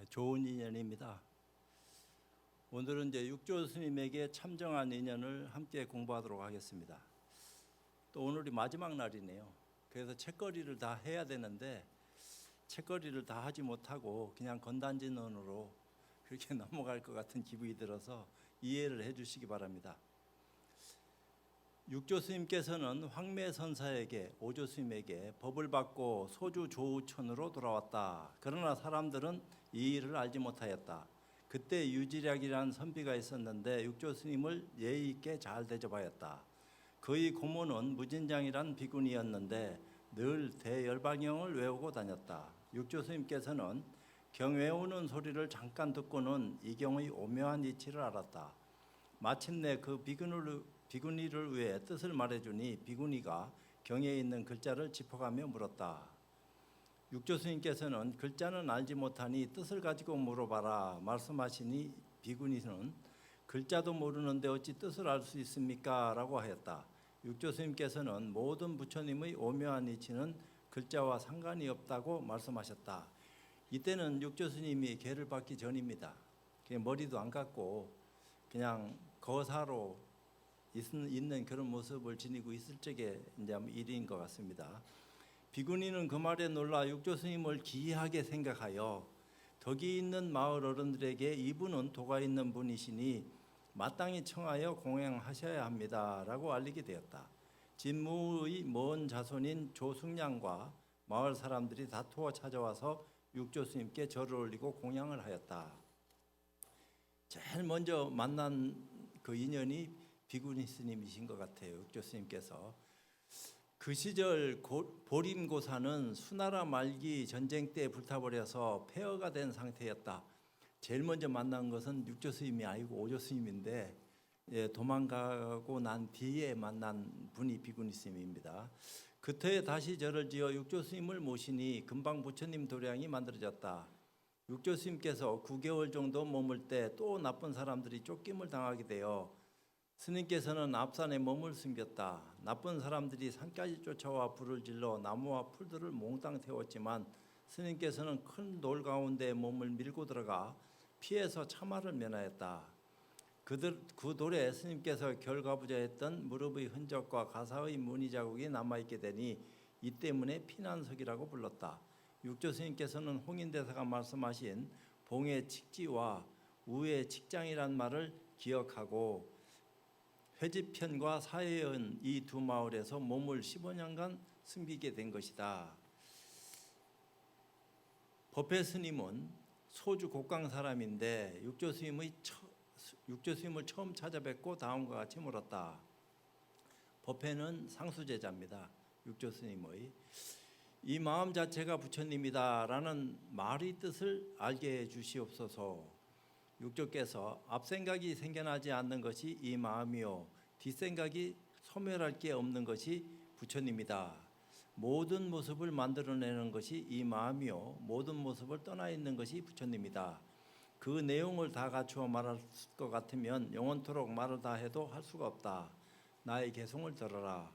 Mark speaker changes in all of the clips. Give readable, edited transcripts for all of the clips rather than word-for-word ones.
Speaker 1: 좋은 인연입니다. 오늘은 이제 육조 스님에게 참정한 인연을 함께 공부하도록 하겠습니다. 또 오늘이 마지막 날이네요. 그래서 책거리를 다 해야 되는데 책거리를 다 하지 못하고 그냥 건단진언으로 그렇게 넘어갈 것 같은 기분이 들어서 이해를 해주시기 바랍니다. 육조 스님께서는 황매선사에게 오조 스님에게 법을 받고 소주 조우천으로 돌아왔다. 그러나 사람들은 이 일을 알지 못하였다. 그때 유지략이라는 선비가 있었는데 육조 스님을 예의 있게 잘 대접하였다. 그의 고모는 무진장이란 비구니였는데 늘 대열방경을 외우고 다녔다. 육조 스님께서는 경 외우는 소리를 잠깐 듣고는 이 경의 오묘한 이치를 알았다. 마침내 그 비구니를 위해 뜻을 말해주니 비구니가 경에 있는 글자를 짚어가며 물었다. 육조 스님께서는 글자는 알지 못하니 뜻을 가지고 물어봐라 말씀하시니 비구니는 글자도 모르는데 어찌 뜻을 알 수 있습니까? 라고 하였다. 육조 스님께서는 모든 부처님의 오묘한 이치는 글자와 상관이 없다고 말씀하셨다. 이때는 육조 스님이 계를 받기 전입니다. 머리도 안 감고 그냥 거사로 있는 그런 모습을 지니고 있을 적에 이제 일인 것 같습니다. 비구니는 그 말에 놀라 육조 스님을 기이하게 생각하여 덕이 있는 마을 어른들에게 이분은 도가 있는 분이시니 마땅히 청하여 공양하셔야 합니다라고 알리게 되었다. 진무의 먼 자손인 조승량과 마을 사람들이 다투어 찾아와서 육조 스님께 절을 올리고 공양을 하였다. 제일 먼저 만난 그 인연이 비구니 스님이신 것 같아요. 육조 스님께서 그 시절 보림고사는 수나라 말기 전쟁 때 불타버려서 폐허가 된 상태였다. 제일 먼저 만난 것은 육조 스님이 아니고 오조 스님인데 도망가고 난 뒤에 만난 분이 비구니 스님입니다. 그때에 다시 절을 지어 육조 스님을 모시니 금방 부처님 도량이 만들어졌다. 육조 스님께서 9개월 정도 머물 때 또 나쁜 사람들이 쫓김을 당하게 되어 스님께서는 앞산에 몸을 숨겼다. 나쁜 사람들이 산까지 쫓아와 불을 질러 나무와 풀들을 몽땅 태웠지만 스님께서는 큰 돌 가운데 몸을 밀고 들어가 피해서 참화를 면하였다. 그 돌에 스님께서 결가부좌했던 무릎의 흔적과 가사의 무늬 자국이 남아있게 되니 이 때문에 피난석이라고 불렀다. 육조 스님께서는 홍인대사가 말씀하신 봉의 칙지와 우의 칙장이란 말을 기억하고 회지편과 사해연 이 두 마을에서 몸을 15년간 숨기게 된 것이다. 법회 스님은 소주 곡강 사람인데 육조 스님을 처음 찾아뵙고 다음과 같이 물었다. 법회는 상수제자입니다. 육조 스님의 이 마음 자체가 부처님이다 라는 말의 뜻을 알게 해 주시옵소서. 육조께서 앞생각이 생겨나지 않는 것이 이 마음이요 뒷생각이 소멸할 게 없는 것이 부처님이다. 모든 모습을 만들어내는 것이 이 마음이요 모든 모습을 떠나 있는 것이 부처님이다. 그 내용을 다 갖추어 말할 것 같으면 영원토록 말을 다 해도 할 수가 없다. 나의 개송을 들어라.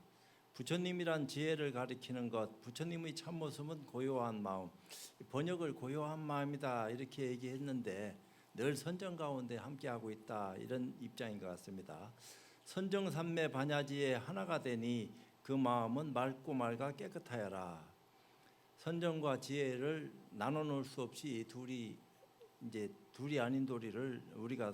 Speaker 1: 부처님이란 지혜를 가리키는 것, 부처님의 참모습은 고요한 마음, 번역을 고요한 마음이다 이렇게 얘기했는데 늘 선정 가운데 함께하고 있다 이런 입장인 것 같습니다. 선정삼매 반야지에 하나가 되니 그 마음은 맑고 맑아 깨끗하여라. 선정과 지혜를 나눠 놓을 수 없이 둘이 아닌 도리를 우리가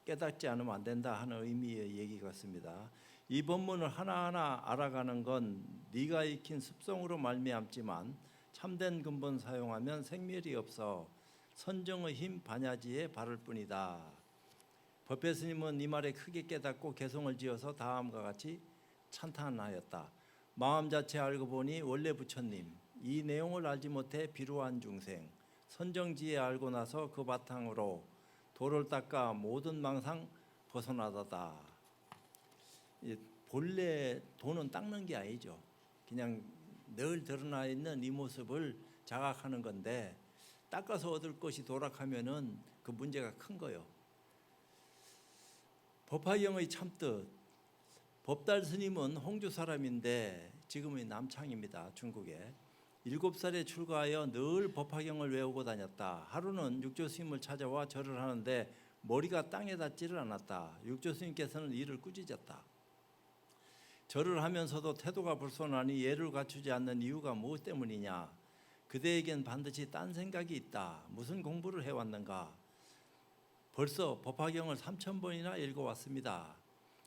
Speaker 1: 깨닫지 않으면 안 된다 하는 의미의 얘기 같습니다. 이 법문을 하나하나 알아가는 건 네가 익힌 습성으로 말미암지만 참된 근본 사용하면 생멸이 없어 선정의 힘 반야지에 바를 뿐이다. 법회 스님은 이 말에 크게 깨닫고 개송을 지어서 다음과 같이 찬탄하였다. 마음 자체 알고 보니 원래 부처님, 이 내용을 알지 못해 비루한 중생, 선정지혜 알고 나서 그 바탕으로 도를 닦아 모든 망상 벗어나다다. 본래 도는 닦는 게 아니죠. 그냥 늘 드러나 있는 이 모습을 자각하는 건데 닦아서 얻을 것이 도락하면은 그 문제가 큰 거요. 법화경의 참뜻. 법달 스님은 홍주 사람인데 지금의 남창입니다. 중국에. 7살에 출가하여 늘 법화경을 외우고 다녔다. 하루는 육조 스님을 찾아와 절을 하는데 머리가 땅에 닿지를 않았다. 육조 스님께서는 이를 꾸짖었다. 절을 하면서도 태도가 불손하니 예를 갖추지 않는 이유가 무엇 때문이냐? 그대에겐 반드시 딴 생각이 있다. 무슨 공부를 해왔는가? 벌써 법화경을 3000번이나 읽어왔습니다.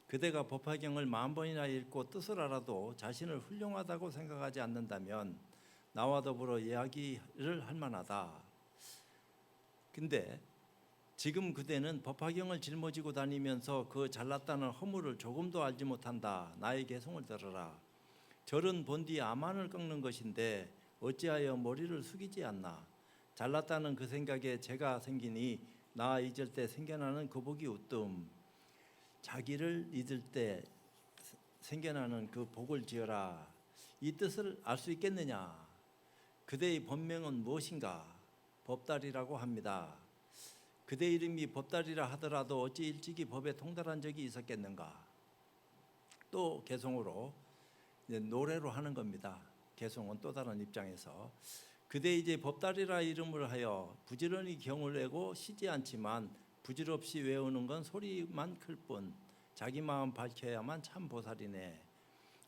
Speaker 1: 그대가 법화경을 10,000번이나 읽고 뜻을 알아도 자신을 훌륭하다고 생각하지 않는다면 나와 더불어 이야기를 할 만하다. 근데 지금 그대는 법화경을 짊어지고 다니면서 그 잘났다는 허물을 조금도 알지 못한다. 나의 개송을 들어라. 절은 본디 아만을 꺾는 것인데 어찌하여 머리를 숙이지 않나. 잘났다는 그 생각에 죄가 생기니 나 잊을 때 생겨나는 그 복이 우뜸. 자기를 잊을 때 생겨나는 그 복을 지어라. 이 뜻을 알 수 있겠느냐? 그대의 본명은 무엇인가? 법달이라고 합니다. 그대 이름이 법달이라 하더라도 어찌 일찍이 법에 통달한 적이 있었겠는가? 또 개송으로 노래로 하는 겁니다. 개송은 또 다른 입장에서 그대 이제 법달이라 이름을 하여 부지런히 경을 내고 쉬지 않지만 부질없이 외우는 건 소리만 클 뿐 자기 마음 밝혀야만 참 보살이네.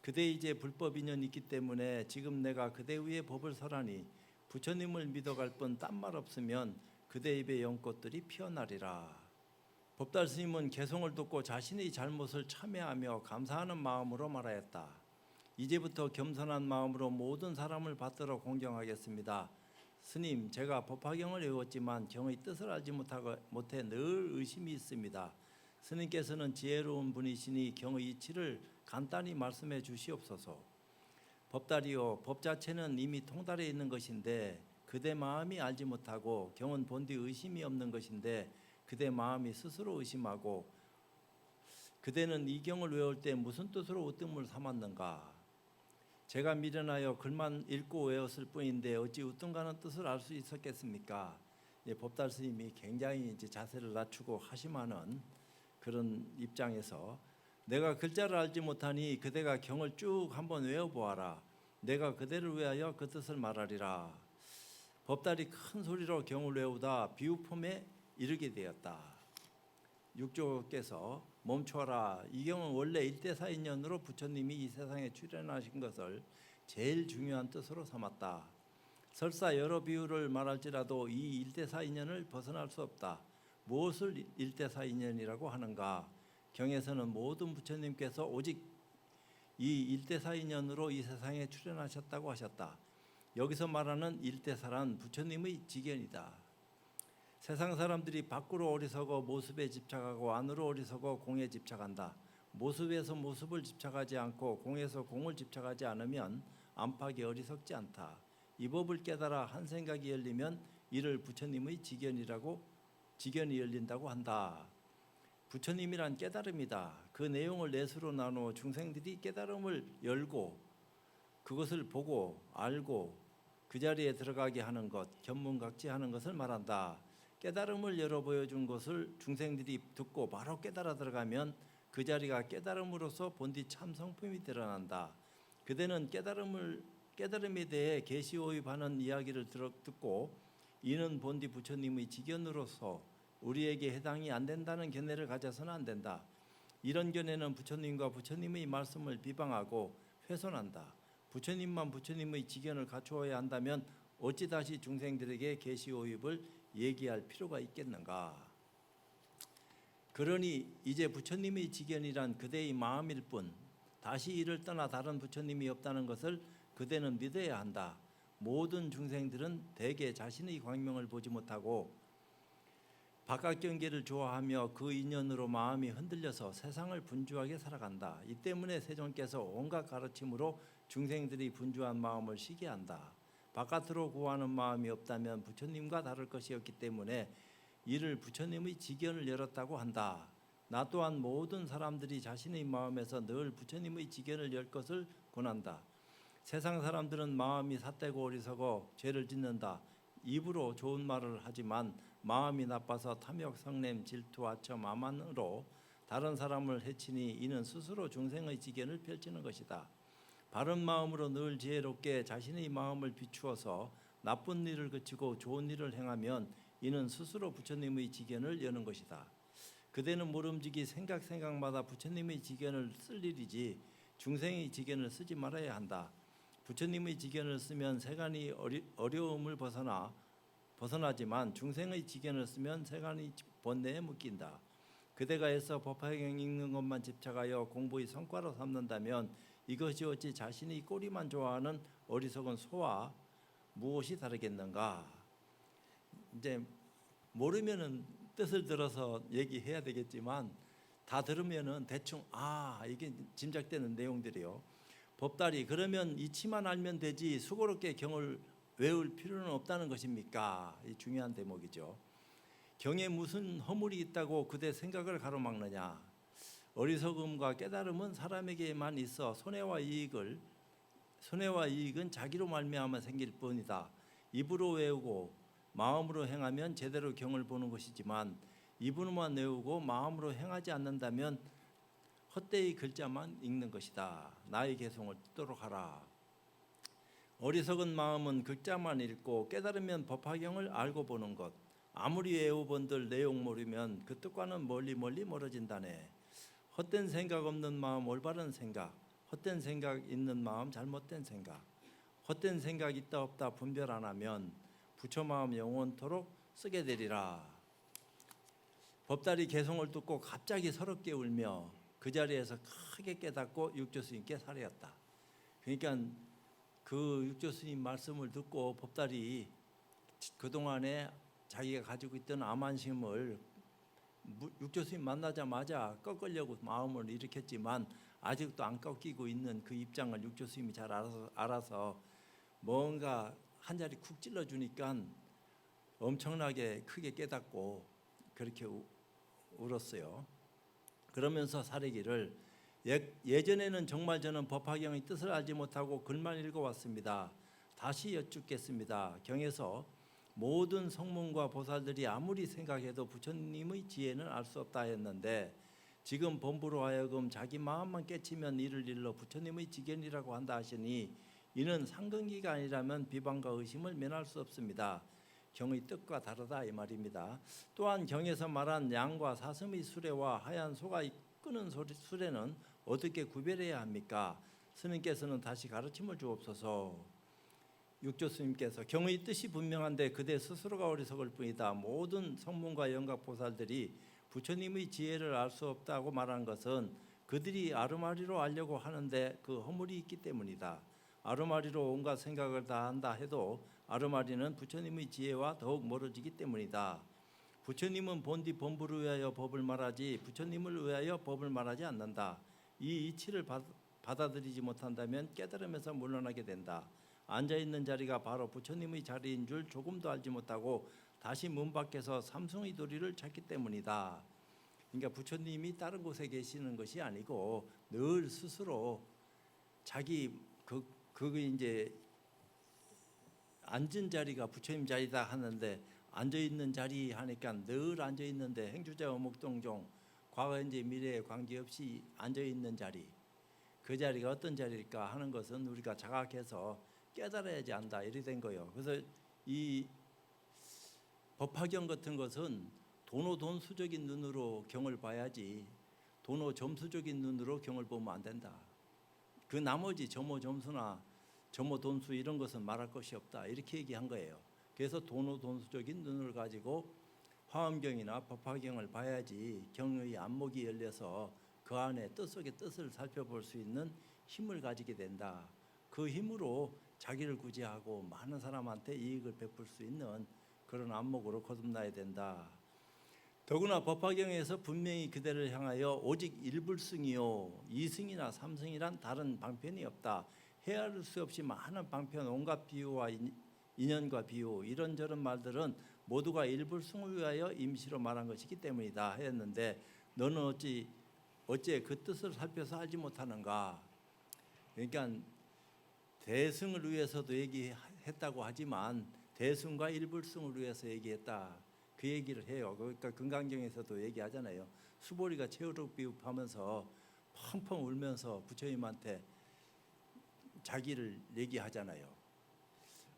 Speaker 1: 그대 이제 불법 인연이 있기 때문에 지금 내가 그대 위에 법을 설하니 부처님을 믿어갈 뿐 딴 말 없으면 그대 입에 연꽃들이 피어나리라. 법달 스님은 개송을 듣고 자신의 잘못을 참회하며 감사하는 마음으로 말하였다. 이제부터 겸손한 마음으로 모든 사람을 받들어 공경하겠습니다. 스님, 제가 법화경을 외웠지만 경의 뜻을 알지 못해 늘 의심이 있습니다. 스님께서는 지혜로운 분이시니 경의 이치를 간단히 말씀해 주시옵소서. 법달이요, 법 자체는 이미 통달해 있는 것인데 그대 마음이 알지 못하고 경은 본디 의심이 없는 것인데 그대 마음이 스스로 의심하고 그대는 이 경을 외울 때 무슨 뜻으로 으뜸을 삼았는가? 제가 미련하여 글만 읽고 외웠을 뿐인데 어찌 으뜸가는 뜻을 알 수 있었겠습니까? 법달 스님이 굉장히 이제 자세를 낮추고 하심하는 그런 입장에서 내가 글자를 알지 못하니 그대가 경을 쭉 한번 외워보아라. 내가 그대를 위하여 그 뜻을 말하리라. 법달이 큰 소리로 경을 외우다 비유품에 이르게 되었다. 육조께서 멈춰라. 이 경은 원래 1대4인연으로 부처님이 이 세상에 출현하신 것을 제일 중요한 뜻으로 삼았다. 설사 여러 비유를 말할지라도 이 1대4인연을 벗어날 수 없다. 무엇을 1대4인연이라고 하는가? 경에서는 모든 부처님께서 오직 이 1대4인연으로 이 세상에 출현하셨다고 하셨다. 여기서 말하는 1대4란 부처님의 지견이다. 세상 사람들이 밖으로 어리석어 모습에 집착하고 안으로 어리석어 공에 집착한다. 모습에서 모습을 집착하지 않고 공에서 공을 집착하지 않으면 안팎이 어리석지 않다. 이 법을 깨달아 한 생각이 열리면 이를 부처님의 지견이 열린다고 한다. 부처님이란 깨달음이다. 그 내용을 넷으로 나누어 중생들이 깨달음을 열고 그것을 보고 알고 그 자리에 들어가게 하는 것, 견문각지하는 것을 말한다. 깨달음을 열어 보여준 것을 중생들이 듣고 바로 깨달아 들어가면 그 자리가 깨달음으로서 본디 참 성품이 드러난다. 그대는 깨달음에 대해 계시오입하는 이야기를 듣고 이는 본디 부처님의 지견으로서 우리에게 해당이 안 된다는 견해를 가져서는 안 된다. 이런 견해는 부처님과 부처님의 말씀을 비방하고 훼손한다. 부처님만 부처님의 지견을 갖추어야 한다면 어찌 다시 중생들에게 계시오입을 얘기할 필요가 있겠는가? 그러니 이제 부처님의 지견이란 그대의 마음일 뿐 다시 이를 떠나 다른 부처님이 없다는 것을 그대는 믿어야 한다. 모든 중생들은 대개 자신의 광명을 보지 못하고 바깥 경계를 좋아하며 그 인연으로 마음이 흔들려서 세상을 분주하게 살아간다. 이 때문에 세존께서 온갖 가르침으로 중생들이 분주한 마음을 쉬게 한다. 바깥으로 구하는 마음이 없다면 부처님과 다를 것이었기 때문에 이를 부처님의 지견을 열었다고 한다. 나 또한 모든 사람들이 자신의 마음에서 늘 부처님의 지견을 열 것을 권한다. 세상 사람들은 마음이 삿되고 어리석어 죄를 짓는다. 입으로 좋은 말을 하지만 마음이 나빠서 탐욕, 성냄, 질투, 아첨, 암만으로 다른 사람을 해치니 이는 스스로 중생의 지견을 펼치는 것이다. 바른 마음으로 늘 지혜롭게 자신의 마음을 비추어서 나쁜 일을 그치고 좋은 일을 행하면 이는 스스로 부처님의 지견을 여는 것이다. 그대는 모름지기 생각마다 부처님의 지견을 쓸 일이지 중생의 지견을 쓰지 말아야 한다. 부처님의 지견을 쓰면 세간이 어려움을 벗어나지만 중생의 지견을 쓰면 세간이 번뇌에 묶인다. 그대가 애써 법화경 읽는 것만 집착하여 공부의 성과로 삼는다면 이것이 어찌 자신의 꼬리만 좋아하는 어리석은 소와 무엇이 다르겠는가? 이제 모르면은 뜻을 들어서 얘기해야 되겠지만 다 들으면은 대충 이게 짐작되는 내용들이요. 법다리 그러면 이치만 알면 되지 수고롭게 경을 외울 필요는 없다는 것입니까? 이 중요한 대목이죠. 경에 무슨 허물이 있다고 그대 생각을 가로막느냐? 어리석음과 깨달음은 사람에게만 있어 손해와 이익은 자기로 말미암아 생길 뿐이다. 입으로 외우고 마음으로 행하면 제대로 경을 보는 것이지만 입으로만 외우고 마음으로 행하지 않는다면 헛되이 글자만 읽는 것이다. 나의 개성을 듣도록 하라. 어리석은 마음은 글자만 읽고 깨달으면 법화경을 알고 보는 것. 아무리 외워본들 내용 모르면 그 뜻과는 멀리 멀어진다네. 헛된 생각 없는 마음 올바른 생각, 헛된 생각 있는 마음 잘못된 생각, 헛된 생각 있다 없다 분별 안 하면 부처 마음 영원토록 쓰게 되리라. 법다리 개성을 듣고 갑자기 서럽게 울며 그 자리에서 크게 깨닫고 육조 스님께 살해했다. 그러니까 그 육조 스님 말씀을 듣고 법다리 그동안에 자기가 가지고 있던 암안심을 육조 스님 만나자마자 꺾으려고 마음을 일으켰지만 아직도 안 꺾이고 있는 그 입장을 육조 스님이 잘 알아서 뭔가 한 자리 쿡 찔러주니까 엄청나게 크게 깨닫고 그렇게 울었어요. 그러면서 사례기를 예전에는 정말 저는 법화경의 뜻을 알지 못하고 글만 읽어왔습니다. 다시 여쭙겠습니다. 경에서 모든 성문과 보살들이 아무리 생각해도 부처님의 지혜는 알 수 없다 했는데 지금 범부로 하여금 자기 마음만 깨치면 이를 일러 부처님의 지견이라고 한다 하시니 이는 상근기가 아니라면 비방과 의심을 면할 수 없습니다. 경의 뜻과 다르다 이 말입니다. 또한 경에서 말한 양과 사슴의 수레와 하얀 소가 이끄는 수레는 어떻게 구별해야 합니까? 스님께서는 다시 가르침을 주옵소서. 육조 스님께서 경의 뜻이 분명한데 그대 스스로가 어리석을 뿐이다. 모든 성문과 영각 보살들이 부처님의 지혜를 알 수 없다고 말한 것은 그들이 아르마리로 알려고 하는데 그 허물이 있기 때문이다. 아르마리로 온갖 생각을 다 한다 해도 아르마리는 부처님의 지혜와 더욱 멀어지기 때문이다. 부처님은 본디 본부를 위하여 법을 말하지 부처님을 위하여 법을 말하지 않는다. 이 이치를 받아들이지 못한다면 깨달음에서 물러나게 된다. 앉아있는 자리가 바로 부처님의 자리인 줄 조금도 알지 못하고 다시 문 밖에서 삼숭의 도리를 찾기 때문이다. 그러니까 부처님이 다른 곳에 계시는 것이 아니고 늘 스스로 자기 그 이제 앉은 자리가 부처님 자리다 하는데 앉아있는 자리 하니까 늘 앉아있는데 행주자 어묵동종 과거 현재 미래에 관계없이 앉아있는 자리 그 자리가 어떤 자리일까 하는 것은 우리가 자각해서 깨달아야지 안다 이래 된 거예요. 그래서 이 법화경 같은 것은 도노돈수적인 눈으로 경을 봐야지 도노점수적인 눈으로 경을 보면 안 된다. 그 나머지 점호점수나 점호돈수 이런 것은 말할 것이 없다 이렇게 얘기한 거예요. 그래서 도노돈수적인 눈을 가지고 화엄경이나 법화경을 봐야지 경의 안목이 열려서 그 안에 뜻 속의 뜻을 살펴볼 수 있는 힘을 가지게 된다. 그 힘으로 자기를 구제하고 많은 사람한테 이익을 베풀 수 있는 그런 안목으로 거듭나야 된다. 더구나 법화경에서 분명히 그대를 향하여 오직 일불승이요 이승이나 삼승이란 다른 방편이 없다. 헤아릴 수 없이 많은 방편 온갖 비유와 인연과 비유 이런저런 말들은 모두가 일불승을 위하여 임시로 말한 것이기 때문이다 했는데 너는 어째 그 뜻을 살펴서 알지 못하는가? 그러니까 대승을 위해서도 얘기했다고 하지만 대승과 일불승을 위해서 얘기했다. 그 얘기를 해요. 그러니까 금강경에서도 얘기하잖아요. 수보리가 최후록 비읍하면서 펑펑 울면서 부처님한테 자기를 얘기하잖아요.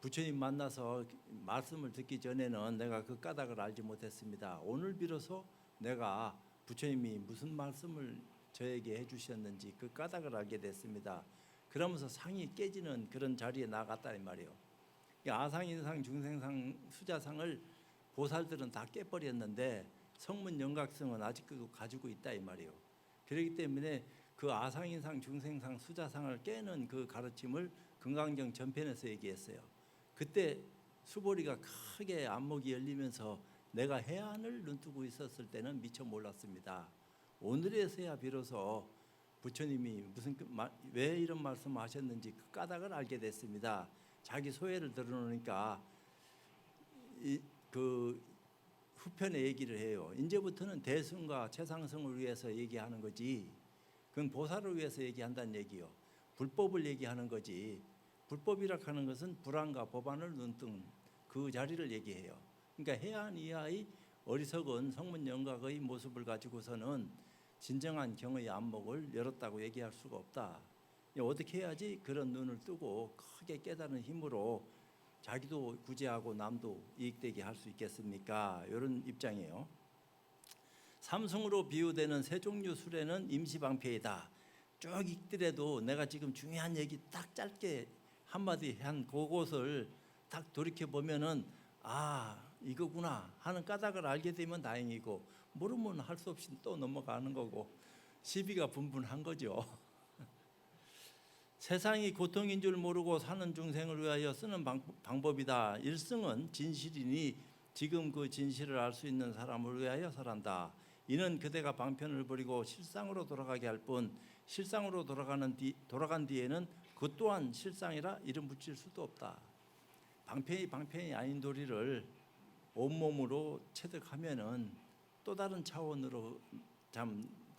Speaker 1: 부처님 만나서 말씀을 듣기 전에는 내가 그 까닭을 알지 못했습니다. 오늘 비로소 내가 부처님이 무슨 말씀을 저에게 해주셨는지 그 까닭을 알게 됐습니다. 그러면서 상이 깨지는 그런 자리에 나갔다 이 말이에요. 아상인상, 중생상, 수자상을 보살들은 다 깨버렸는데 성문 영각성은 아직도 가지고 있다 이 말이에요. 그렇기 때문에 그 아상인상, 중생상, 수자상을 깨는 그 가르침을 금강경 전편에서 얘기했어요. 그때 수보리가 크게 안목이 열리면서 내가 해안을 눈뜨고 있었을 때는 미처 몰랐습니다. 오늘에서야 비로소 부처님이 왜 이런 말씀하셨는지 그 까닭을 알게 됐습니다. 자기 소회를 들어놓으니까 그 후편에 얘기를 해요. 이제부터는 대승과 최상승을 위해서 얘기하는 거지. 그건 보살을 위해서 얘기한다는 얘기요. 불법을 얘기하는 거지. 불법이라 하는 것은 불안과 법안을 눈뜬 그 자리를 얘기해요. 그러니까 해안 이하의 어리석은 성문 영각의 모습을 가지고서는 진정한 경의 안목을 열었다고 얘기할 수가 없다. 어떻게 해야지 그런 눈을 뜨고 크게 깨닫는 힘으로 자기도 구제하고 남도 이익되게 할 수 있겠습니까? 이런 입장이에요. 삼승으로 비유되는 세 종류 술에는 임시방패이다. 쭉 읽더라도 내가 지금 중요한 얘기 딱 짧게 한마디 한 그것을 딱 돌이켜 보면은 이거구나 하는 까닭을 알게 되면 다행이고 모르면 할 수 없이 또 넘어가는 거고 시비가 분분한 거죠. 세상이 고통인 줄 모르고 사는 중생을 위하여 쓰는 방법이다. 일승은 진실이니 지금 그 진실을 알 수 있는 사람을 위하여 설한다. 이는 그대가 방편을 버리고 실상으로 돌아가게 할 뿐 실상으로 돌아간 뒤에는 그 또한 실상이라 이름 붙일 수도 없다. 방편이 아닌 도리를 온몸으로 체득하면은 또 다른 차원으로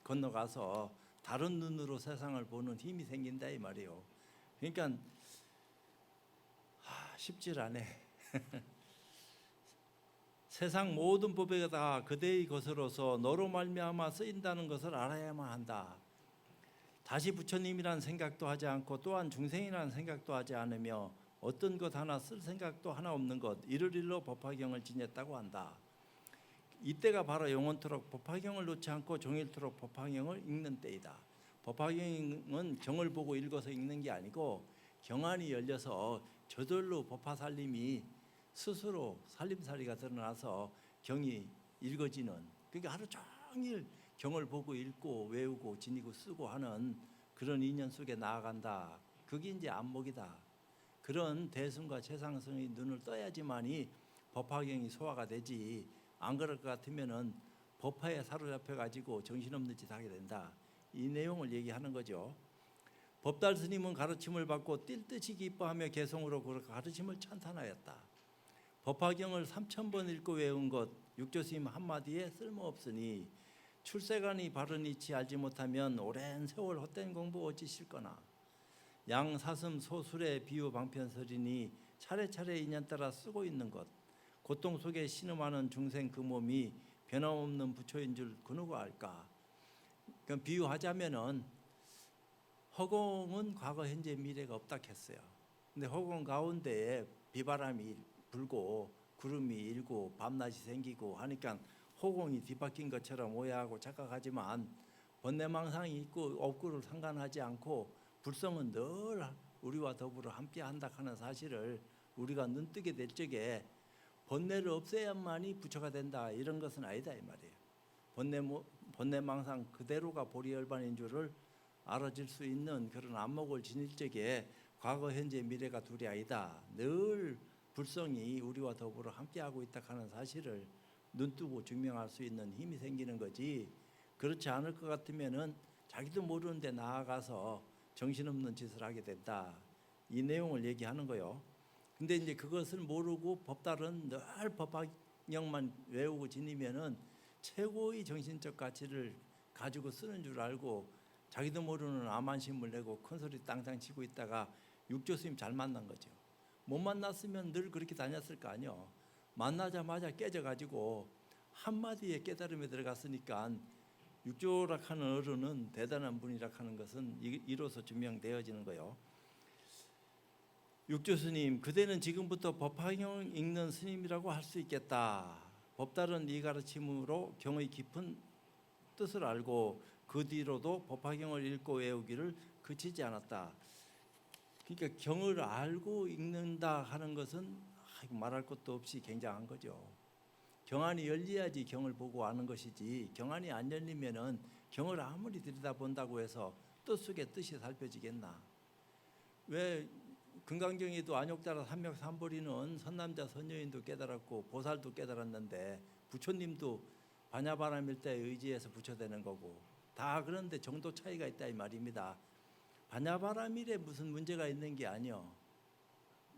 Speaker 1: 건너가서 다른 눈으로 세상을 보는 힘이 생긴다 이 말이에요. 그러니까 쉽질 않네. 세상 모든 법에 다 그대의 것으로서 너로 말미암아 쓰인다는 것을 알아야만 한다. 다시 부처님이라는 생각도 하지 않고 또한 중생이라는 생각도 하지 않으며 어떤 것 하나 쓸 생각도 하나 없는 것 이를 일로 법화경을 지녔다고 한다. 이때가 바로 영원토록 법화경을 놓지 않고 종일토록 법화경을 읽는 때이다. 법화경은 경을 보고 읽어서 읽는 게 아니고 경안이 열려서 저절로 법화살림이 스스로 살림살이가 드러나서 경이 읽어지는, 그러니까 하루 종일 경을 보고 읽고 외우고 지니고 쓰고 하는 그런 인연 속에 나아간다. 그게 이제 안목이다. 그런 대승과 최상승의 눈을 떠야지만이 법화경이 소화가 되지. 안 그럴 것 같으면은 법화에 사로잡혀 가지고 정신없는 짓 하게 된다. 이 내용을 얘기하는 거죠. 법달 스님은 가르침을 받고 뛸 듯이 기뻐하며 개성으로 그 가르침을 찬탄하였다. 법화경을 3000번 읽고 외운 것 육조 스님 한마디에 쓸모없으니 출세간이 바른 이치 알지 못하면 오랜 세월 헛된 공부 어찌 실거나. 양사슴 소술의 비유 방편설이니 차례차례 인연 따라 쓰고 있는 것 고통 속에 신음하는 중생 그 몸이 변함없는 부처인 줄 그 누가 알까. 그럼 비유하자면은 허공은 과거 현재 미래가 없다 했어요. 근데 허공 가운데에 비바람이 불고 구름이 일고 밤낮이 생기고 하니까 허공이 뒤바뀐 것처럼 오해하고 착각하지만 번뇌망상이 있고 없고를 상관하지 않고 불성은 늘 우리와 더불어 함께한다 하는 사실을 우리가 눈뜨게 될 적에 번뇌를 없애야만이 부처가 된다 이런 것은 아니다 이 말이에요. 번뇌망상 그대로가 보리열반인 줄을 알아질 수 있는 그런 안목을 지닐 적에 과거 현재 미래가 둘이 아니다. 늘 불성이 우리와 더불어 함께하고 있다 하는 사실을 눈뜨고 증명할 수 있는 힘이 생기는 거지. 그렇지 않을 것 같으면은 자기도 모르는데 나아가서 정신없는 짓을 하게 된다. 이 내용을 얘기하는 거요. 근데 이제 그것을 모르고 법달은 늘 법화경만 외우고 지니면은 최고의 정신적 가치를 가지고 쓰는 줄 알고 자기도 모르는 암안심을 내고 큰소리 땅땅 치고 있다가 육조 스님 잘 만난 거죠. 못 만났으면 늘 그렇게 다녔을 거 아니요. 만나자마자 깨져가지고 한마디에 깨달음에 들어갔으니까 육조라 하는 어른은 대단한 분이라 하는 것은 이로써 증명되어지는 거예요. 육조 스님, 그대는 지금부터 법화경 읽는 스님이라고 할 수 있겠다. 법다른 이 가르침으로 경의 깊은 뜻을 알고 그 뒤로도 법화경을 읽고 외우기를 그치지 않았다. 그러니까 경을 알고 읽는다 하는 것은 말할 것도 없이 굉장한 거죠. 경안이 열려야지 경을 보고 아는 것이지, 경안이 안 열리면은 경을 아무리 들여다본다고 해서 뜻 속에 뜻이 살펴지겠나. 왜 금강경에도 안욕자라 삼맥삼보리는 선남자 선녀인도 깨달았고 보살도 깨달았는데 부처님도 반야바람일 때 의지해서 부처되는 거고, 다 그런데 정도 차이가 있다 이 말입니다. 반야바람일에 무슨 문제가 있는 게 아니요.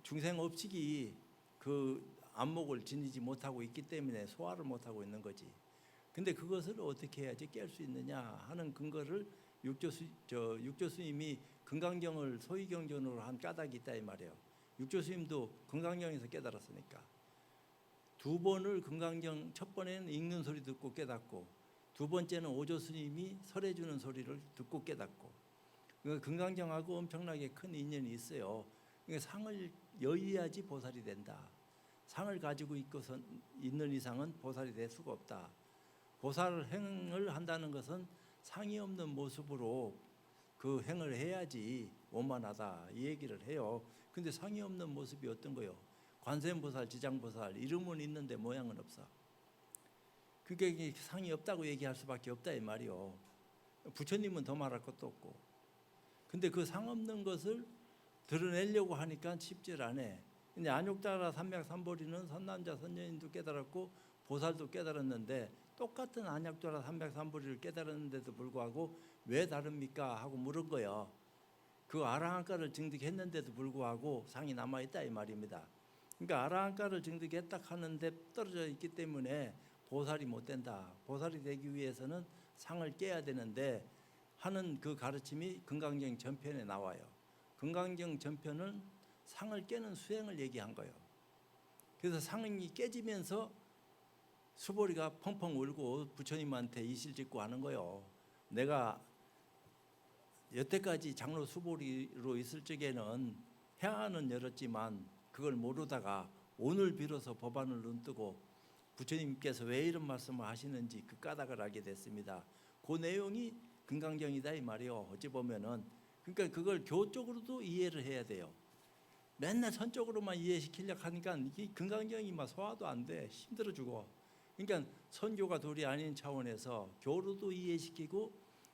Speaker 1: 중생업식이 그 안목을 지니지 못하고 있기 때문에 소화를 못하고 있는 거지. 근데 그것을 어떻게 해야지 깰 수 있느냐 하는 근거를 육조 스님이 금강경을 소위경전으로 한 까닭이 있다 이 말이에요. 육조 스님도 금강경에서 깨달았으니까. 두 번을 금강경, 첫 번에는 읽는 소리 듣고 깨닫고, 두 번째는 오조 스님이 설해 주는 소리를 듣고 깨닫고. 금강경하고 엄청나게 큰 인연이 있어요. 그러니까 상을 여의야지 보살이 된다. 상을 가지고 있는 이상은 보살이 될 수가 없다. 보살 행을 한다는 것은 상이 없는 모습으로 그 행을 해야지 원만하다 이 얘기를 해요. 근데 상이 없는 모습이 어떤 거요? 관세음보살, 지장보살 이름은 있는데 모양은 없어. 그게 상이 없다고 얘기할 수밖에 없다 이 말이요. 부처님은 더 말할 것도 없고. 근데 그 상 없는 것을 드러내려고 하니까 쉽질 않아. 근데 안욕자라 삼맥삼보리는 선남자 선녀인도 깨달았고 보살도 깨달았는데, 똑같은 안욕자라 삼맥삼보리를 깨달았는데도 불구하고 왜 다릅니까 하고 물은 거예요. 그 아라한가를 증득했는데도 불구하고 상이 남아있다 이 말입니다. 그러니까 아라한가를 증득했다 하는데 떨어져 있기 때문에 보살이 못 된다. 보살이 되기 위해서는 상을 깨야 되는데 하는 그 가르침이 금강경 전편에 나와요. 금강경 전편은 상을 깨는 수행을 얘기한 거예요. 그래서 상이 깨지면서 수보리가 펑펑 울고 부처님한테 이실짓고 하는 거예요. 내가 여태까지 장로 수보리로 있을 적에는 해안은 열었지만 그걸 모르다가 오늘 비로소 법안을 눈뜨고 부처님께서 왜 이런 말씀을 하시는지 그 까닭을 알게 됐습니다. 그 내용이 금강경이다 이 말이요. 어찌 보면은. 그러니까 그걸 교적으로도 이해를 해야 돼요. 맨날 선적으로만 이해시키려고 하니까 이 금강경이 막 소화도 안 돼. 힘들어 죽어. 그러니까 선교가 도리 아닌 차원에서 교로도 이해시키고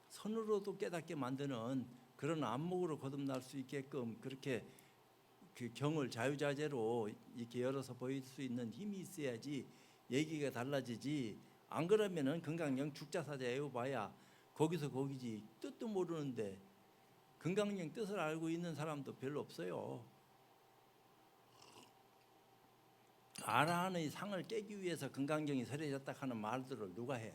Speaker 1: 선으로도 깨닫게 만드는 그런 안목으로 거듭날 수 있게끔 그렇게 그 경을 자유자재로 이렇게 열어서 보일 수 있는 힘이 있어야지 얘기가 달라지지. 안 그러면은 금강경 죽자사자 애워봐야 거기서 거기지. 뜻도 모르는데 금강경 뜻을 알고 있는 사람도 별로 없어요. 아라한의 상을 깨기 위해서 금강경이 설해졌다 하는 말들을 누가 해?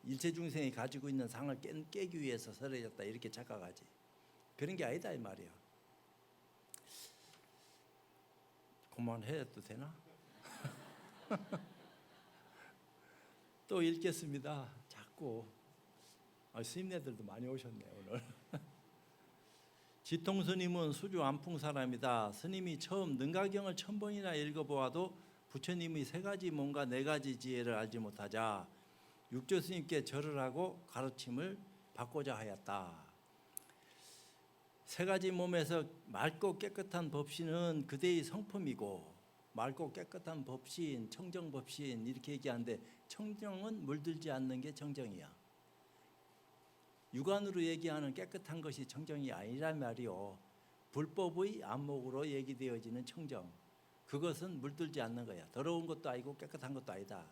Speaker 1: 일체 중생이 가지고 있는 상을 깨기 위해서 설해졌다 이렇게 착각하지. 그런 게 아니다 이 말이야. 그만해도 되나? 또 읽겠습니다. 자꾸 스님네들도 많이 오셨네 오늘. 지통 스님은 수주 안풍 사람이다. 스님이 처음 능가경을 1000번이나 읽어보아도 부처님의 3가지 몸과 4가지 지혜를 알지 못하자 육조 스님께 절을 하고 가르침을 받고자 하였다. 3가지 몸에서 맑고 깨끗한 법신은 그대의 성품이고, 맑고 깨끗한 법신, 청정법신 이렇게 얘기하는데 청정은 물들지 않는 게 청정이야. 육안으로 얘기하는 깨끗한 것이 청정이 아니란 말이요. 불법의 안목으로 얘기되어지는 청정, 그것은 물들지 않는 거야. 더러운 것도 아니고 깨끗한 것도 아니다.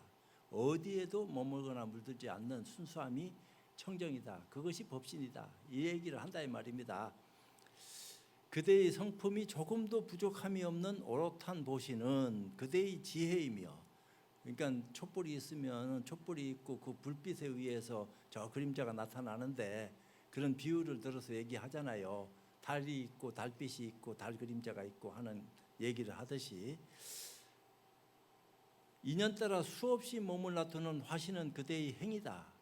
Speaker 1: 어디에도 머물거나 물들지 않는 순수함이 청정이다. 그것이 법신이다. 이 얘기를 한다 이 말입니다. 그대의 성품이 조금도 부족함이 없는 오롯한 보시는 그대의 지혜이며, 그러니까 촛불이 있으면 촛불이 있고 그 불빛에 의해서 저 그림자가 나타나는데 그런 비유를 들어서 얘기하잖아요. 달이 있고 달빛이 있고 달 그림자가 있고 하는 얘기를 하듯이, 인연 따라 수없이 몸을 놔두는 화신은 그대의 행이다.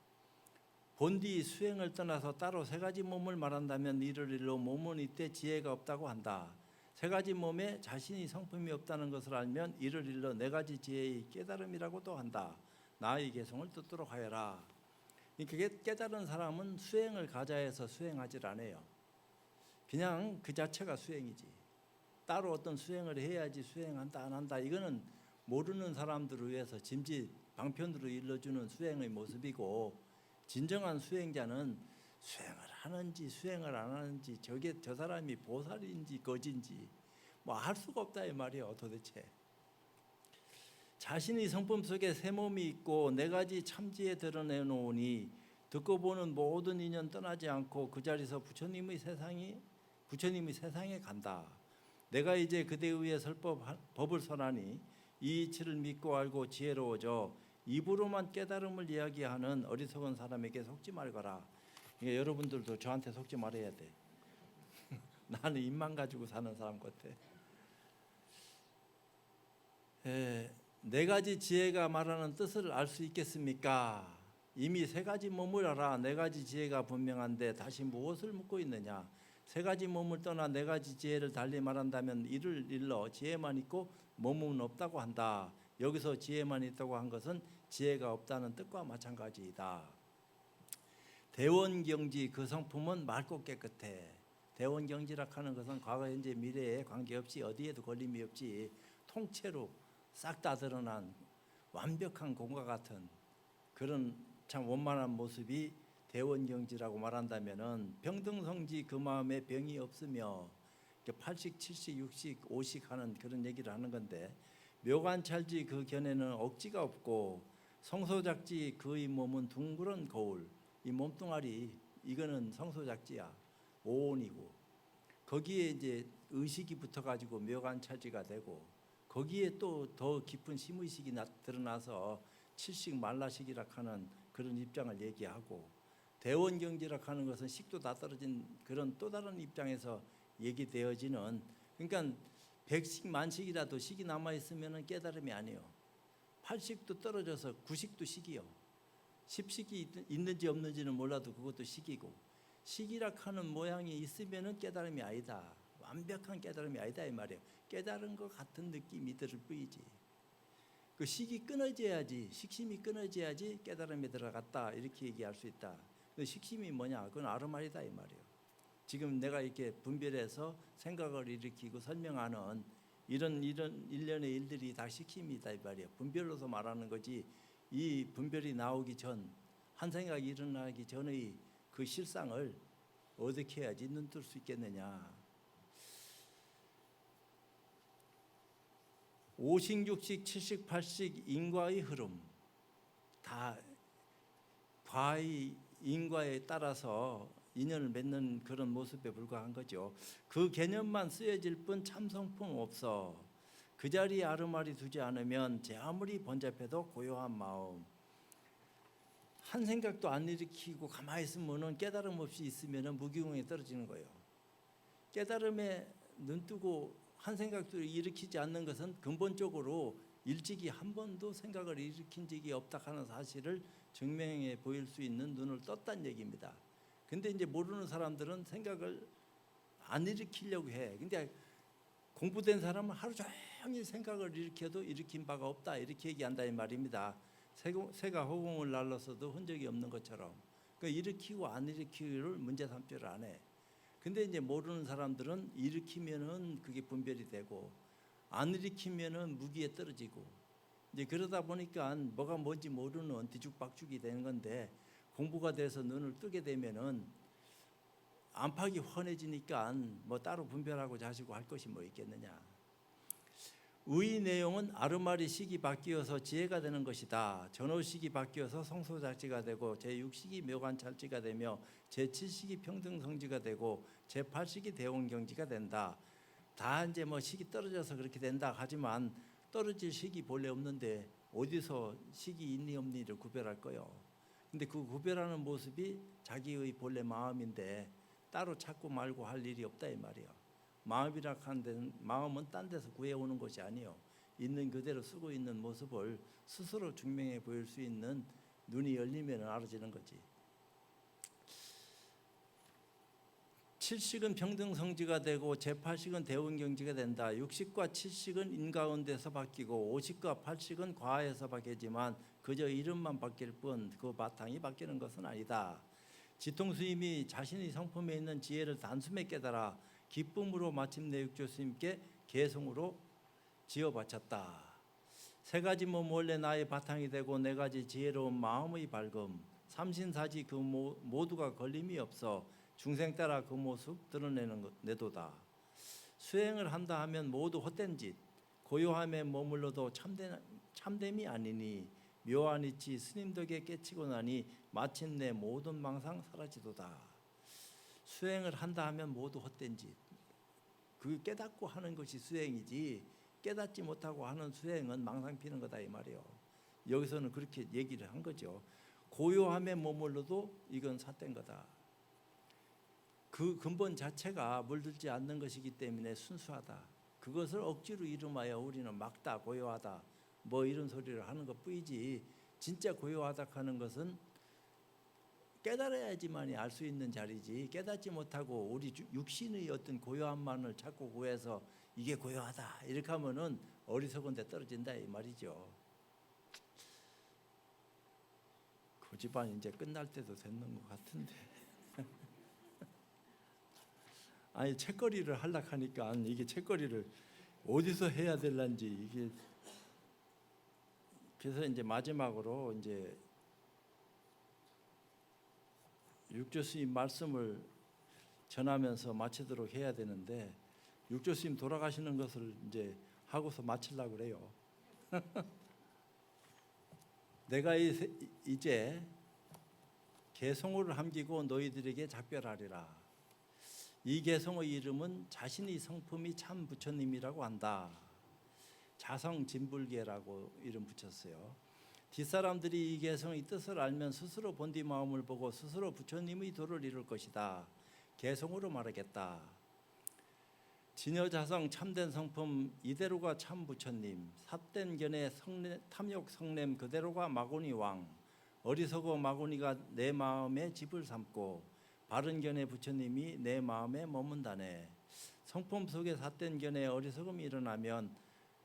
Speaker 1: 본디 수행을 떠나서 따로 3가지 몸을 말한다면 이를 일로 몸은 이때 지혜가 없다고 한다. 세 가지 몸에 자신이 성품이 없다는 것을 알면 이를 일러 네 가지 지혜의 깨달음이라고도 한다. 나의 개성을 듣도록 하여라. 그게 깨달은 사람은 수행을 가자해서 수행하질 않아요. 그냥 그 자체가 수행이지. 따로 어떤 수행을 해야지 수행한다 안 한다, 이거는 모르는 사람들을 위해서 짐짓 방편으로 일러주는 수행의 모습이고, 진정한 수행자는 수행을 하는지 수행을 안 하는지, 저 사람이 보살인지 거진지 뭐 알 수가 없다 이 말이에요. 도대체 자신의 성품 속에 세 몸이 있고 네 가지 참지에 드러내놓으니 듣고 보는 모든 인연 떠나지 않고 그 자리에서 부처님의 세상에 간다. 내가 이제 그대 위에 설 법을 설하니 이 이치를 믿고 알고 지혜로워져 입으로만 깨달음을 이야기하는 어리석은 사람에게 속지 말거라. 그러니까 여러분들도 저한테 속지 말아야 돼. 나는 입만 가지고 사는 사람 같아. 네 가지 지혜가 말하는 뜻을 알 수 있겠습니까? 이미 세 가지 몸을 알아 네 가지 지혜가 분명한데 다시 무엇을 묻고 있느냐? 세 가지 몸을 떠나 네 가지 지혜를 달리 말한다면 이를 일러 지혜만 있고 몸은 없다고 한다. 여기서 지혜만 있다고 한 것은 지혜가 없다는 뜻과 마찬가지이다. 대원경지 그 성품은 맑고 깨끗해. 대원경지라 하는 것은 과거 현재 미래에 관계없이 어디에도 걸림이 없이 통째로 싹 다 드러난 완벽한 공과 같은 그런 참 원만한 모습이 대원경지라고 말한다면은 병등성지 그 마음에 병이 없으며 8식, 7식, 6식, 5식 하는 그런 얘기를 하는 건데, 묘관찰지 그 견해는 억지가 없고 성소작지 그의 몸은 둥그런 거울, 이 몸뚱아리 이거는 성소작지야. 오온이고 거기에 이제 의식이 붙어가지고 묘관찰지가 되고 거기에 또 더 깊은 심의식이 드러나서 칠식 만라식이라 하는 그런 입장을 얘기하고, 대원경지라 하는 것은 식도 다 떨어진 그런 또 다른 입장에서 얘기되어지는, 그러니까 백식 만식이라도 식이 남아 있으면 깨달음이 아니에요. 8식도 떨어져서 9식도 식이요. 10식이 있는지 없는지는 몰라도 그것도 식이고, 식이라 하는 모양이 있으면 깨달음이 아니다. 완벽한 깨달음이 아니다 이 말이에요. 깨달은 것 같은 느낌이 들을 뿐이지. 그 식이 끊어져야지, 식심이 끊어져야지 깨달음에 들어갔다 이렇게 얘기할 수 있다. 그 식심이 뭐냐? 그건 아르마리다 이 말이에요. 지금 내가 이렇게 분별해서 생각을 일으키고 설명하는 이런 일련의 일들이 다 식심이다 이 말이에요. 분별로서 말하는 거지, 이 분별이 나오기 전, 한 생각이 일어나기 전의 그 실상을 어떻게 해야지 눈뜰 수 있겠느냐. 5식, 6식, 7식, 8식 인과의 흐름, 다 과의 인과에 따라서 인연을 맺는 그런 모습에 불과한 거죠. 그 개념만 쓰여질 뿐 참성품 없어. 그 자리에 아르마리 두지 않으면 제 아무리 번잡해도 고요한 마음, 한 생각도 안 일으키고 가만히 있으면 깨달음 없이 있으면 무기공에 떨어지는 거예요. 깨달음에 눈뜨고 한 생각도 일으키지 않는 것은 근본적으로 일찍이 한 번도 생각을 일으킨 적이 없다 하는 사실을 증명해 보일 수 있는 눈을 떴다는 얘기입니다. 근데 이제 모르는 사람들은 생각을 안 일으키려고 해. 근데 공부된 사람은 하루 종일 생각을 일으켜도 일으킨 바가 없다 이렇게 얘기한다 이 말입니다. 새가 허공을 날라서도 흔적이 없는 것처럼, 그러니까 일으키고 안 일으키기를 문제 삼지를 안 해. 근데 이제 모르는 사람들은 일으키면은 그게 분별이 되고 안 일으키면은 무기에 떨어지고, 이제 그러다 보니까 뭐가 뭔지 모르는 뒤죽박죽이 되는 건데, 공부가 돼서 눈을 뜨게 되면은 안팎이 훤해지니까 뭐 따로 분별하고 자시고 할 것이 뭐 있겠느냐. 의 내용은 아르마리식이 바뀌어서 지혜가 되는 것이다. 전호식이 바뀌어서 성소작지가 되고 제6식이 묘관찰지가 되며 제7식이 평등성지가 되고 제8식이 대원경지가 된다. 다 이제 뭐 식이 떨어져서 그렇게 된다 하지만 떨어질 식이 본래 없는데 어디서 식이 있니 없니를 구별할 거요. 근데 그 구별하는 모습이 자기의 본래 마음인데 따로 찾고 말고 할 일이 없다 이 말이야. 마음이라 하는 데는, 마음은 딴 데서 구해오는 것이 아니요, 있는 그대로 쓰고 있는 모습을 스스로 증명해 보일 수 있는 눈이 열리면 알아지는 거지. 7식은 평등성지가 되고 제8식은 대운경지가 된다. 60과 7식은 인가운데서 바뀌고 50과 8식은 과에서 바뀌지만 그저 이름만 바뀔 뿐 그 바탕이 바뀌는 것은 아니다. 지통스님이 자신이 성품에 있는 지혜를 단숨에 깨달아 기쁨으로 마침내 육조스님께 개성으로 지어 바쳤다. 세 가지 몸 원래 나의 바탕이 되고 네 가지 지혜로운 마음의 밝음, 삼신사지 그 모두가 걸림이 없어 중생 따라 그 모습 드러내는 내도다. 수행을 한다 하면 모두 헛된 짓, 고요함에 머물러도 참됨이 아니니 묘한 이치 스님 덕에 깨치고 나니 마침내 모든 망상 사라지도다. 수행을 한다 하면 모두 헛된 짓, 그 깨닫고 하는 것이 수행이지 깨닫지 못하고 하는 수행은 망상 피는 거다 이 말이요. 여기서는 그렇게 얘기를 한 거죠. 고요함에 머물러도 이건 삿된 거다. 그 근본 자체가 물들지 않는 것이기 때문에 순수하다. 그것을 억지로 이름하여 우리는 막다, 고요하다 뭐 이런 소리를 하는 것뿐이지 진짜 고요하다 하는 것은 깨달아야지만이 알 수 있는 자리지 깨닫지 못하고 우리 육신의 어떤 고요함만을 자꾸 구해서 이게 고요하다 이렇게 하면은 어리석은 데 떨어진다 이 말이죠. 그 집안 이제 끝날 때도 됐는 것 같은데 아니 책거리를 하려고 하니까 이게 책거리를 어디서 해야 될런지 이게 그래서 이제 마지막으로 이제 육조스님 말씀을 전하면서 마치도록 해야 되는데 육조스님 돌아가시는 것을 이제 하고서 마치려고 그래요. 내가 이제 개성호를 함기고 너희들에게 작별하리라. 이 개성의 이름은 자신의 성품이 참 부처님이라고 한다. 자성진불계라고 이름 붙였어요. 뒷사람들이 이 개성의 뜻을 알면 스스로 본디 마음을 보고 스스로 부처님의 도를 이룰 것이다. 개성으로 말하겠다. 진여자성 참된 성품 이대로가 참 부처님, 삿된 견해 탐욕 성냄 그대로가 마고니 왕, 어리석어 마고니가 내 마음에 집을 삼고 바른 견해 부처님이 내 마음에 머문다네. 성품 속에 삿된 견해 어리석음이 일어나면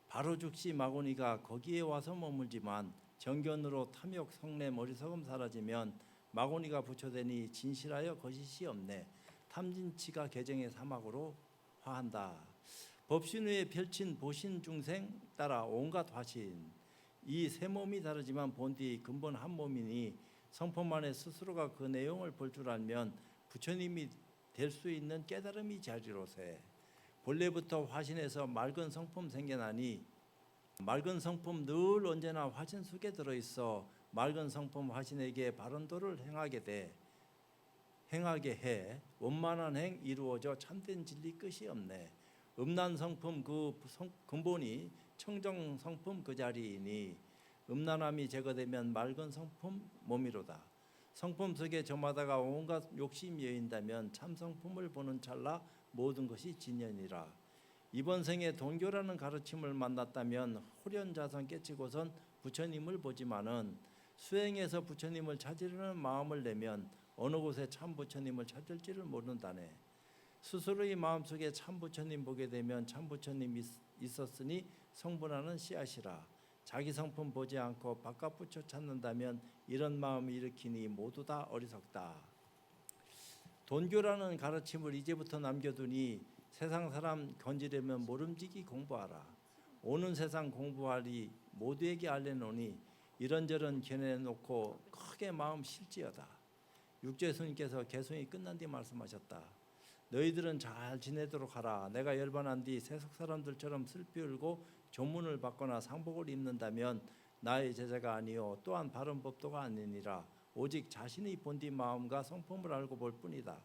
Speaker 1: 바로 즉시 마고니가 거기에 와서 머물지만 정견으로 탐욕 성냄 어리석음 사라지면 마고니가 부처되니 진실하여 거짓이 없네. 탐진치가 개정의 사막으로 화한다. 법신 위에 펼친 보신 중생 따라 온갖 화신. 이 세 몸이 다르지만 본디 근본 한 몸이니 성품 안에 스스로가 그 내용을 볼 줄 알면 부처님이 될 수 있는 깨달음이 자리로세. 본래부터 화신에서 맑은 성품 생겨나니 맑은 성품 늘 언제나 화신 속에 들어있어 맑은 성품 화신에게 바른 도를 행하게 해 원만한 행 이루어져 참된 진리 끝이 없네. 음란 성품 그 근본이 청정 성품 그 자리이니 음란함이 제거되면 맑은 성품 몸이로다. 성품 속에 저마다가 온갖 욕심이 여인다면 참 성품을 보는 찰나 모든 것이 진연이라. 이번 생에 돈교라는 가르침을 만났다면 호련자성 깨치고선 부처님을 보지만은 수행해서 부처님을 찾으려는 마음을 내면 어느 곳에 참 부처님을 찾을지를 모른다네. 스스로의 마음속에 참 부처님 보게 되면 참 부처님 있었으니 성불하는 씨앗이라. 자기 성품 보지 않고 바깥 부처 찾는다면 이런 마음을 일으키니 모두 다 어리석다. 돈교라는 가르침을 이제부터 남겨두니 세상 사람 건지려면 모름지기 공부하라. 오는 세상 공부하리 모두에게 알려놓으니 이런저런 견해놓고 크게 마음 실지어다. 육조스님께서 개성이 끝난 뒤 말씀하셨다. 너희들은 잘 지내도록 하라. 내가 열반한 뒤 세속 사람들처럼 슬피 울고 조문을 받거나 상복을 입는다면 나의 제자가 아니요 또한 바른 법도가 아니니라. 오직 자신의 본디 마음과 성품을 알고 볼 뿐이다.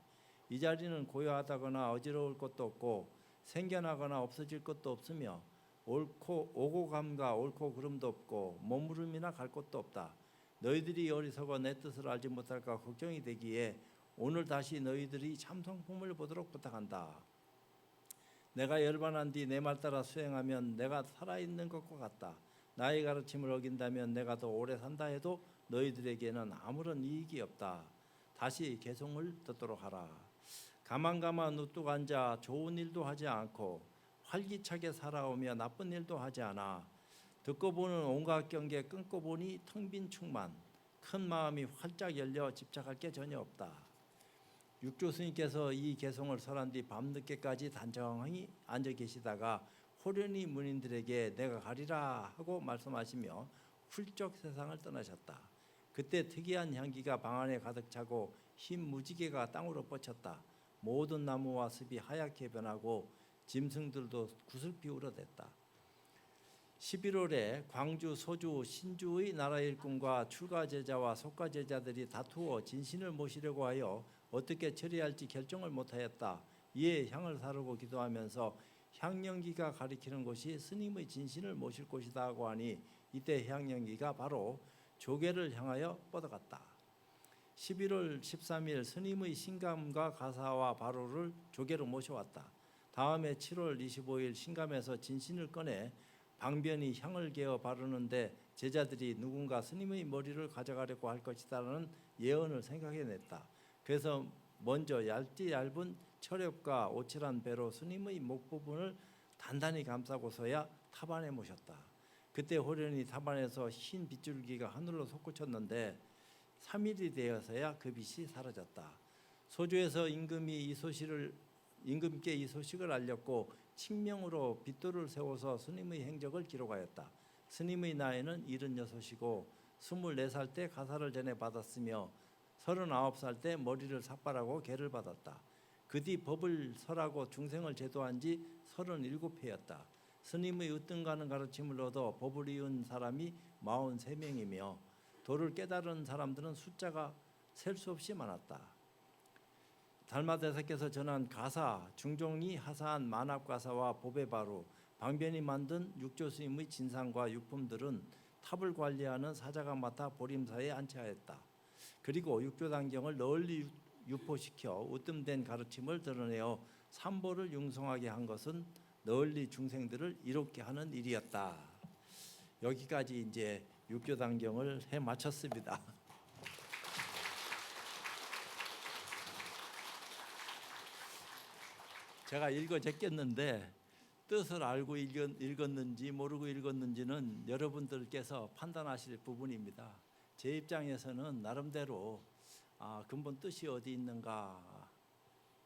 Speaker 1: 이 자리는 고요하다거나 어지러울 것도 없고 생겨나거나 없어질 것도 없으며 오고 감과 옳고 그름도 없고 머무름이나 갈 곳도 없다. 너희들이 어리석어 내 뜻을 알지 못할까 걱정이 되기에 오늘 다시 너희들이 참성품을 보도록 부탁한다. 내가 열반한 뒤 내 말 따라 수행하면 내가 살아있는 것과 같다. 나의 가르침을 어긴다면 내가 더 오래 산다 해도 너희들에게는 아무런 이익이 없다. 다시 개성을 듣도록 하라. 가만가만 우뚝 앉아 좋은 일도 하지 않고 활기차게 살아오며 나쁜 일도 하지 않아 듣고 보는 온갖 경계 끊고 보니 텅 빈 충만 큰 마음이 활짝 열려 집착할 게 전혀 없다. 육조 스님께서 이 개송을 설한 뒤 밤늦게까지 단정히 앉아 계시다가 호련히 문인들에게 내가 가리라 하고 말씀하시며 훌쩍 세상을 떠나셨다. 그때 특이한 향기가 방 안에 가득 차고 흰 무지개가 땅으로 뻗쳤다. 모든 나무와 습이 하얗게 변하고 짐승들도 구슬피 울어댔다. 11월에 광주, 소주, 신주의 나라 일꾼과 출가 제자와 속가 제자들이 다투어 진신을 모시려고 하여 어떻게 처리할지 결정을 못하였다. 이에 향을 사르고 기도하면서 향연기가 가리키는 곳이 스님의 진신을 모실 곳이다 하고 하니 이때 향연기가 바로 조계를 향하여 뻗어갔다. 11월 13일 스님의 신감과 가사와 바로를 조계로 모셔왔다. 다음에 7월 25일 신감에서 진신을 꺼내 방변이 향을 개어 바르는데 제자들이 누군가 스님의 머리를 가져가려고 할 것이다라는 예언을 생각해냈다. 그래서 먼저 얇은 철엽과 오칠한 배로 스님의 목 부분을 단단히 감싸고서야 탑안에 모셨다. 그때 호련히 탑안에서 흰 빗줄기가 하늘로 솟구쳤는데 3일이 되어서야 그 빛이 사라졌다. 소주에서 임금께 이 소식을 알렸고 칙명으로 빗돌을 세워서 스님의 행적을 기록하였다. 스님의 나이는 76이고 24살 때 가사를 전해 받았으며 39살 때 머리를 삭발하고 계를 받았다. 그 뒤 법을 설하고 중생을 제도한 지 37회였다. 스님의 으뜸가는 가르침을 얻어 법을 이은 사람이 43명이며 도를 깨달은 사람들은 숫자가 셀 수 없이 많았다. 달마대사께서 전한 가사, 중종이 하사한 만합가사와 법의바로, 방변이 만든 육조스님의 진상과 육품들은 탑을 관리하는 사자가 맡아 보림사에 안치하였다. 그리고 육조단경을 널리 유포시켜 으뜸된 가르침을 드러내어 삼보를 융성하게 한 것은 널리 중생들을 이롭게 하는 일이었다. 여기까지 이제 육조단경을 해 마쳤습니다. 제가 읽어 제꼈는데 뜻을 알고 읽었는지 모르고 읽었는지는 여러분들께서 판단하실 부분입니다. 제 입장에서는 나름대로 근본 뜻이 어디 있는가,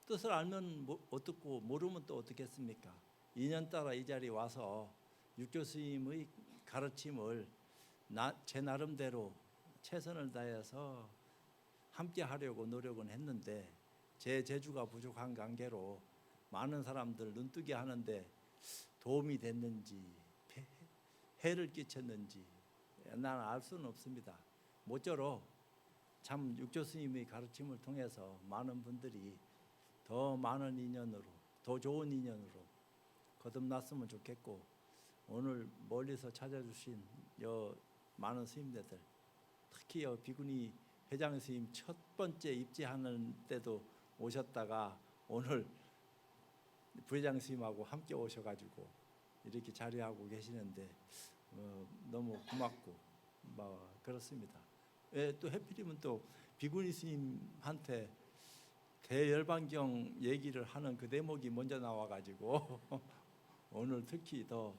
Speaker 1: 뜻을 알면 어떻고 모르면 또 어떻겠습니까? 인연따라 이 자리에 와서 육조 스님의 가르침을 제 나름대로 최선을 다해서 함께 하려고 노력은 했는데 제 재주가 부족한 관계로 많은 사람들 눈뜨게 하는데 도움이 됐는지 해를 끼쳤는지 나는 알 수는 없습니다. 모쪼록 참 육조 스님의 가르침을 통해서 많은 분들이 더 많은 인연으로, 더 좋은 인연으로 거듭났으면 좋겠고, 오늘 멀리서 찾아주신 많은 스님들, 특히 비구니 회장 스님 첫 번째 입지하는 때도 오셨다가 오늘 부회장 스님하고 함께 오셔가지고 이렇게 자리하고 계시는데 너무 고맙고 그렇습니다. 또 해필이면 또 비구니 스님한테 대열반경 얘기를 하는 그 대목이 먼저 나와가지고 오늘 특히 더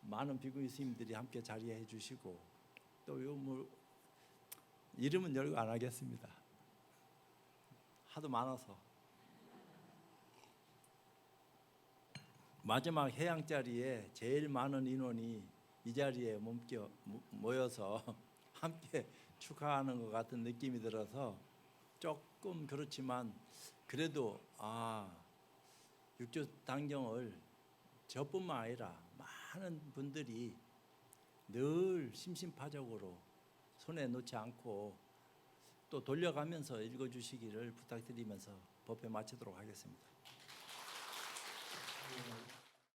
Speaker 1: 많은 비구니 스님들이 함께 자리해 주시고, 또 이름은 열거 안 하겠습니다. 하도 많아서. 마지막 해양 자리에 제일 많은 인원이 이 자리에 모여서 함께 축하하는 것 같은 느낌이 들어서 조금 그렇지만 그래도 육조 단경을 저뿐만 아니라 많은 분들이 늘 심심파적으로 손에 놓지 않고 또 돌려가면서 읽어주시기를 부탁드리면서 법회 마치도록 하겠습니다.